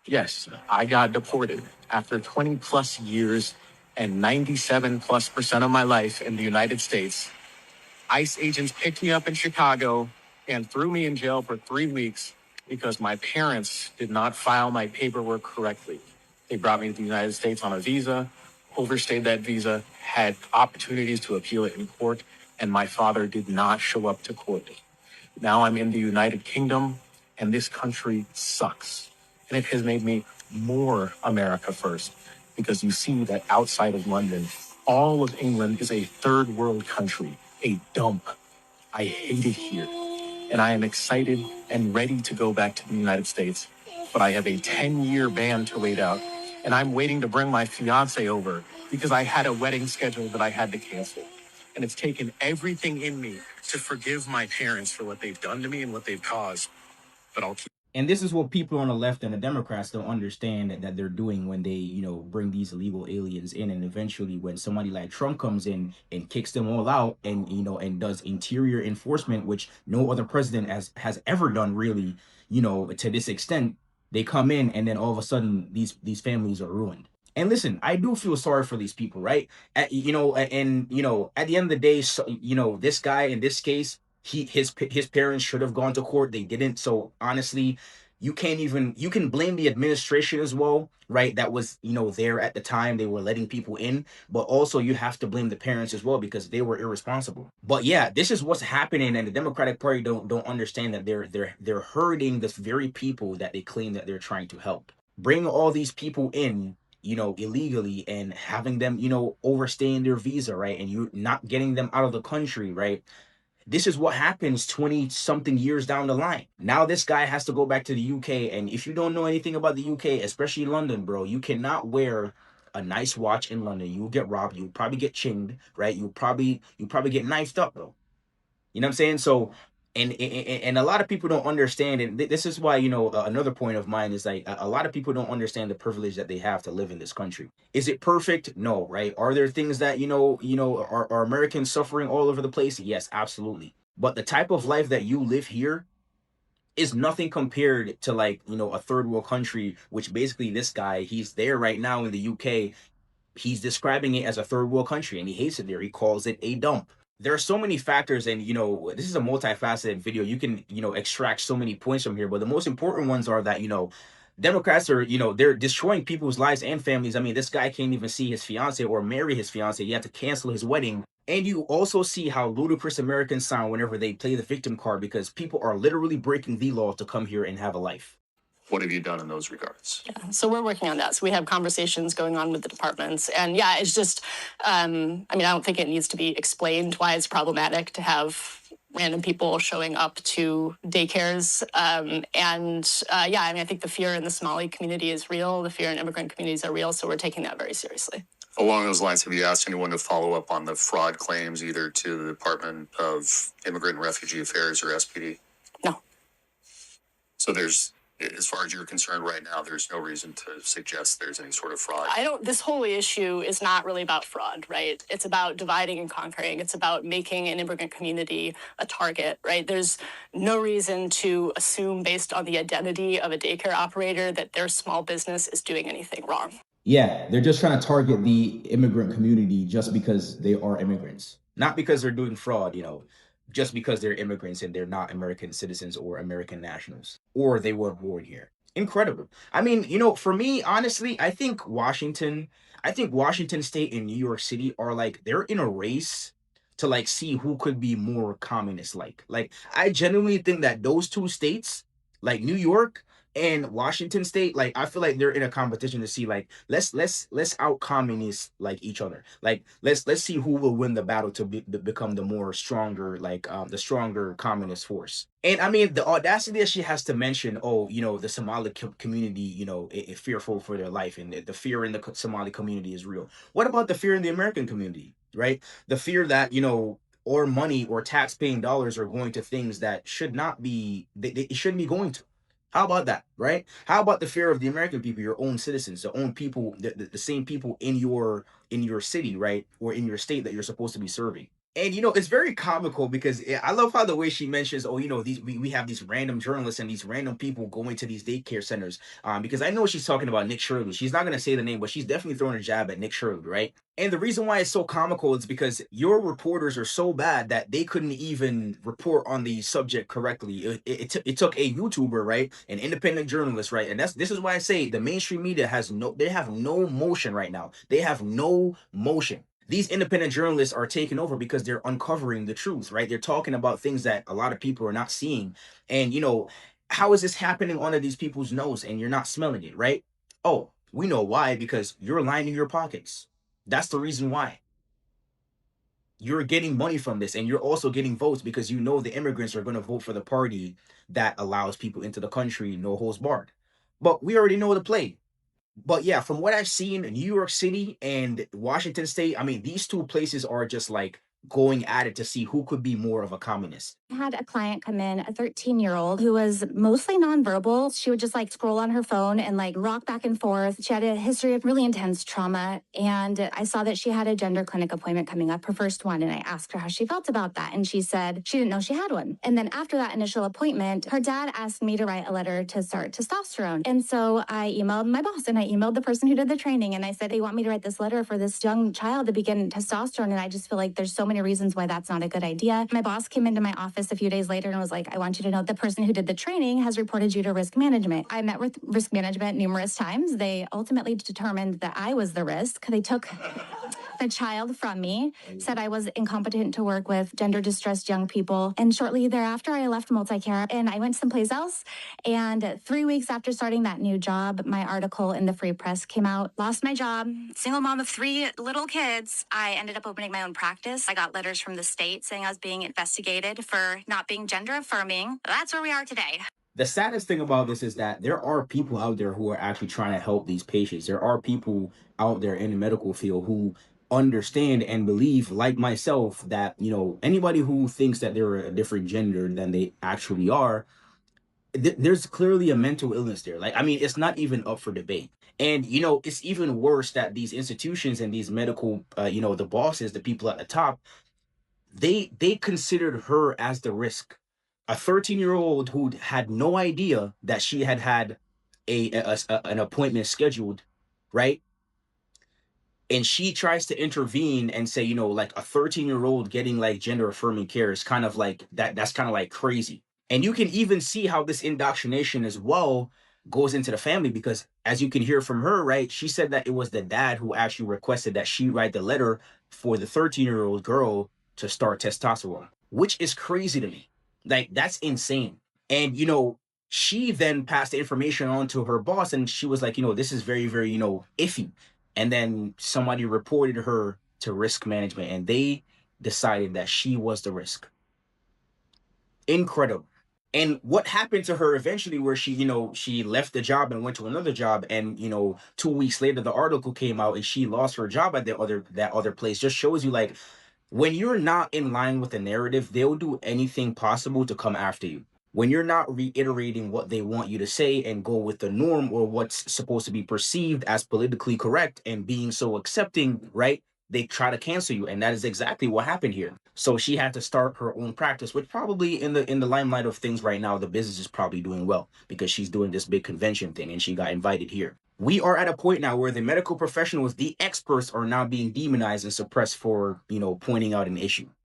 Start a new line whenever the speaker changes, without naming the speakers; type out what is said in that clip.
Yes, I got deported after 20 plus years and 97 plus percent of my life in the United States. ICE agents picked me up in Chicago and threw me in jail for 3 weeks because my parents did not file my paperwork correctly. They brought me to the United States on a visa, overstayed that visa, had opportunities to appeal it in court, and my father did not show up to court. Now I'm in the United Kingdom, and this country sucks. And it has made me more America first because you see that outside of London, all of England is a third world country, a dump. I hate it here. And I am excited and ready to go back to the United States. But I have a 10-year ban to wait out. And I'm waiting to bring my fiance over because I had a wedding scheduled that I had to cancel. And it's taken everything in me to forgive my parents for what they've done to me and what they've caused. But I'll keep.
And this is what people on the left and the Democrats don't understand that they're doing when they, bring these illegal aliens in. And eventually when somebody like Trump comes in and kicks them all out and, and does interior enforcement, which no other president has ever done really, to this extent, they come in and then all of a sudden these families are ruined. And listen, I do feel sorry for these people, right? At the end of the day, so, this guy in this case, his parents should have gone to court. They didn't. So honestly, you can blame the administration as well, right? That was, there at the time they were letting people in, but also you have to blame the parents as well because they were irresponsible. But yeah, this is what's happening, and the Democratic Party don't understand that they're hurting the very people that they claim that they're trying to help. Bring all these people in, illegally, and having them, overstaying their visa, right? And you not getting them out of the country, right? This is what happens 20 something years down the line. Now this guy has to go back to the UK. And if you don't know anything about the UK, especially London, bro, you cannot wear a nice watch in London. You'll get robbed. You'll probably get chinged, right? You probably get knifed up, bro. You know what I'm saying? So, and a lot of people don't understand, and this is why, another point of mine is like a lot of people don't understand the privilege that they have to live in this country. Is it perfect? No, right? Are there things that are Americans suffering all over the place? Yes, absolutely. But the type of life that you live here is nothing compared to, like, a third world country, which basically this guy, he's there right now in the UK. He's describing it as a third world country and he hates it there. He calls it a dump. There are so many factors, and this is a multifaceted video. You can extract so many points from here, but the most important ones are that Democrats are, they're destroying people's lives and families. I mean, this guy can't even see his fiance or marry his fiance. He had to cancel his wedding. And you also see how ludicrous Americans sound whenever they play the victim card, because people are literally breaking the law to come here and have a life. What have you done in those regards?
Yeah, so we're working on that. So we have conversations going on with the departments. And yeah, it's just, I mean, I don't think it needs to be explained why it's problematic to have random people showing up to daycares. Yeah, I mean, I think the fear in the Somali community is real. The fear in immigrant communities are real. So we're taking that very seriously.
Along those lines, have you asked anyone to follow up on the fraud claims, either to the Department of Immigrant and Refugee Affairs or SPD?
No.
So as far as you're concerned right now, there's no reason to suggest there's any sort of fraud.
This whole issue is not really about fraud, right? It's about dividing and conquering. It's about making an immigrant community a target, right? There's no reason to assume based on the identity of a daycare operator that their small business is doing anything wrong.
Yeah, they're just trying to target the immigrant community just because they are immigrants. Not because they're doing fraud, just because they're immigrants and they're not American citizens or American nationals, or they were born here. Incredible. I mean, for me, honestly, I think Washington State and New York City are like, they're in a race to like see who could be more communist like. Like, I genuinely think that those two states, like New York and Washington State, like, I feel like they're in a competition to see, like, let's out communist like each other. Like, let's see who will win the battle to become the more stronger, like, the stronger communist force. And I mean, the audacity that she has to mention, oh, the Somali community, is fearful for their life, and the fear in the Somali community is real. What about the fear in the American community, right? The fear that or money or tax-paying dollars are going to things that should not be, they shouldn't be going to. How about that, right? How about the fear of the American people, your own citizens, the own people, the same people in your city, right, or in your state that you're supposed to be serving? And it's very comical because I love how the way she mentions, oh, these we have these random journalists and these random people going to these daycare centers. Because I know she's talking about Nick Shirley. She's not gonna say the name, but she's definitely throwing a jab at Nick Shirley, right? And the reason why it's so comical is because your reporters are so bad that they couldn't even report on the subject correctly. It took a YouTuber, right, an independent journalist, right, and this is why I say the mainstream media they have no motion right now. They have no motion. These independent journalists are taking over because they're uncovering the truth, right? They're talking about things that a lot of people are not seeing. And, how is this happening under these people's nose and you're not smelling it, right? Oh, we know why, because you're lining your pockets. That's the reason why. You're getting money from this, and you're also getting votes because the immigrants are going to vote for the party that allows people into the country, no holds barred. But we already know the play. But yeah, from what I've seen, New York City and Washington State, I mean, these two places are just like going at it to see who could be more of a communist.
I had a client come in, a 13-year-old who was mostly nonverbal. She would just like scroll on her phone and like rock back and forth. She had a history of really intense trauma. And I saw that she had a gender clinic appointment coming up, her first one. And I asked her how she felt about that. And she said she didn't know she had one. And then after that initial appointment, her dad asked me to write a letter to start testosterone. And so I emailed my boss and I emailed the person who did the training. And I said, they want me to write this letter for this young child to begin testosterone. And I just feel like there's so many reasons why that's not a good idea. My boss came into my office a few days later and was like, I want you to know the person who did the training has reported you to risk management. I met with risk management numerous times. They ultimately determined that I was the risk. They took the child from me, said I was incompetent to work with gender distressed young people. And shortly thereafter, I left Multicare and I went someplace else. And 3 weeks after starting that new job, my article in the Free Press came out. Lost my job, single mom of 3 little kids. I ended up opening my own practice. I got letters from the state saying I was being investigated for not being gender affirming. That's where we are today.
The saddest thing about this is that there are people out there who are actually trying to help these patients. There are people out there in the medical field who understand and believe, like myself, that anybody who thinks that they're a different gender than they actually are, there's clearly a mental illness there. Like, I mean, it's not even up for debate. And it's even worse that these institutions and these medical the bosses, the people at the top, they considered her as the risk. A 13-year-old who had no idea that she had an appointment scheduled, right? And she tries to intervene and say, like a 13-year-old getting like gender affirming care is kind of like that's kind of like crazy. And you can even see how this indoctrination as well goes into the family, because as you can hear from her, right, she said that it was the dad who actually requested that she write the letter for the 13-year-old girl to start testosterone, which is crazy to me. Like, that's insane. And she then passed the information on to her boss, and she was like, this is very, very, iffy. And then somebody reported her to risk management, and they decided that she was the risk. Incredible. And what happened to her eventually, where she left the job and went to another job, and 2 weeks later the article came out and she lost her job at that other place, just shows you, like, when you're not in line with the narrative, they'll do anything possible to come after you. When you're not reiterating what they want you to say and go with the norm or what's supposed to be perceived as politically correct and being so accepting, right? They try to cancel you, and that is exactly what happened here. So she had to start her own practice, which probably in the limelight of things right now, the business is probably doing well because she's doing this big convention thing and she got invited here. We are at a point now where the medical professionals, the experts, are now being demonized and suppressed for, pointing out an issue.